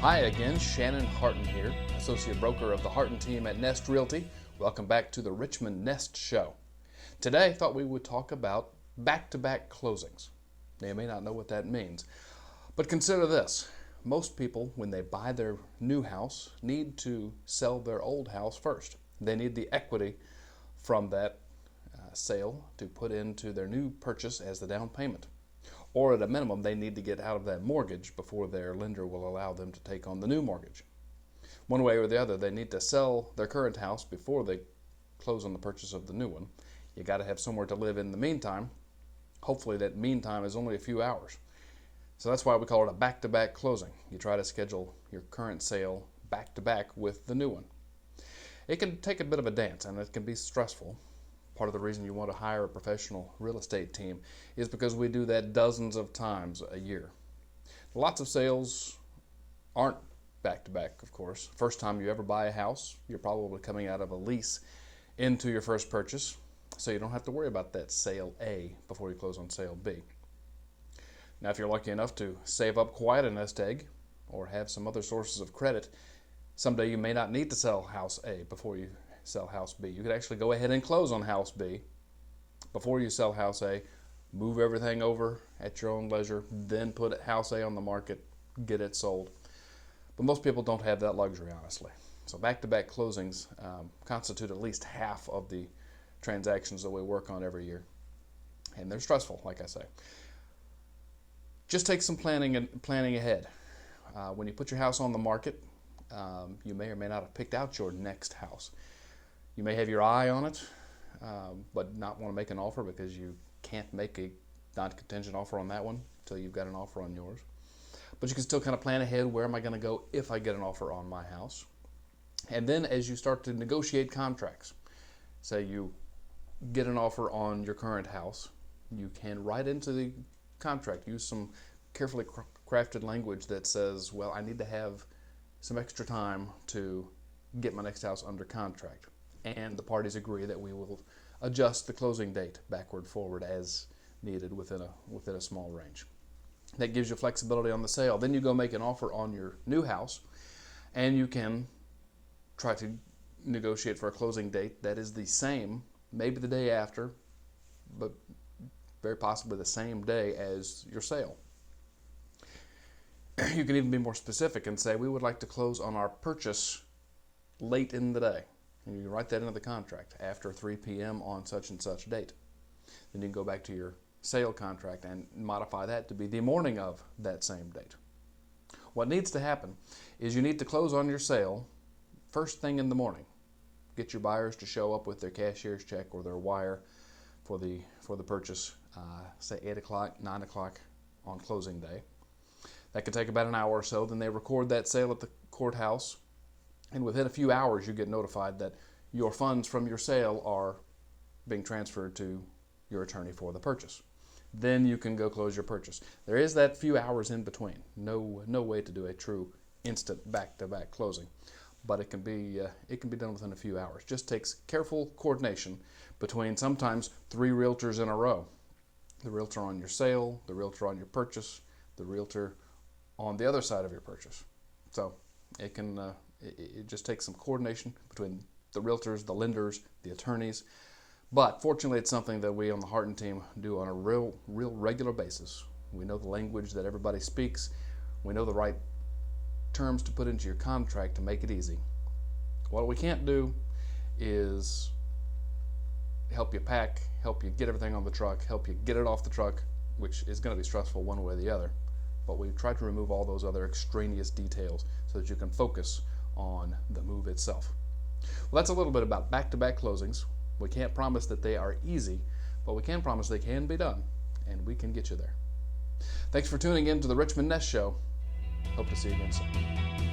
Hi again, Shannon Harton here, Associate Broker of the Harton team at Nest Realty. Welcome back to the Richmond Nest Show. Today I thought we would talk about back-to-back closings. Now, you may not know what that means, but consider this. Most people, when they buy their new house, need to sell their old house first. They need the equity from that sale to put into their new purchase as the down payment. Or at a minimum, they need to get out of that mortgage before their lender will allow them to take on the new mortgage. One way or the other, they need to sell their current house before they close on the purchase of the new one. You got to have somewhere to live in the meantime. Hopefully that meantime is only a few hours. So that's why we call it a back-to-back closing. You try to schedule your current sale back-to-back with the new one. It can take a bit of a dance and it can be stressful. Part of the reason you want to hire a professional real estate team is because we do that dozens of times a year. Lots of sales aren't back-to-back, of course. First time you ever buy a house, you're probably coming out of a lease into your first purchase, so you don't have to worry about that sale A before you close on sale B. Now, if you're lucky enough to save up quite a nest egg or have some other sources of credit, someday you may not need to sell house A before you sell house B. You could actually go ahead and close on house B before you sell house A, move everything over at your own leisure, then put house A on the market, get it sold. But most people don't have that luxury, honestly. So back-to-back closings constitute at least half of the transactions that we work on every year. And they're stressful, like I say. Just take some planning ahead. When you put your house on the market, you may or may not have picked out your next house. You may have your eye on it, but not want to make an offer because you can't make a non-contingent offer on that one until you've got an offer on yours. But you can still kind of plan ahead, where am I going to go if I get an offer on my house? And then as you start to negotiate contracts, say you get an offer on your current house, you can write into the contract, use some carefully crafted language that says, well, I need to have some extra time to get my next house under contract. And the parties agree that we will adjust the closing date backward, forward as needed within a small range. That gives you flexibility on the sale. Then you go make an offer on your new house, and you can try to negotiate for a closing date that is the same, maybe the day after, but very possibly the same day as your sale. You can even be more specific and say, we would like to close on our purchase late in the day. And you can write that into the contract, after 3 p.m. on such and such date. Then you can go back to your sale contract and modify that to be the morning of that same date. What needs to happen is you need to close on your sale first thing in the morning. Get your buyers to show up with their cashier's check or their wire for the purchase, say 8 o'clock, 9 o'clock on closing day. That could take about an hour or so. Then they record that sale at the courthouse. And within a few hours, you get notified that your funds from your sale are being transferred to your attorney for the purchase. Then you can go close your purchase. There is that few hours in between. No way to do a true instant back-to-back closing, but it can be done within a few hours. Just takes careful coordination between sometimes 3 realtors in a row: the realtor on your sale, the realtor on your purchase, the realtor on the other side of your purchase. So it can. It just takes some coordination between the realtors, the lenders, the attorneys. But fortunately, it's something that we on the Harton team do on a real regular basis. We know the language that everybody speaks. We know the right terms to put into your contract to make it easy. What we can't do is help you pack, help you get everything on the truck, help you get it off the truck, which is going to be stressful one way or the other. But we try to remove all those other extraneous details so that you can focus on the move itself. Well, that's a little bit about back-to-back closings. We can't promise that they are easy, but we can promise they can be done, and we can get you there. Thanks for tuning in to the Richmond Nest Show. Hope to see you again soon.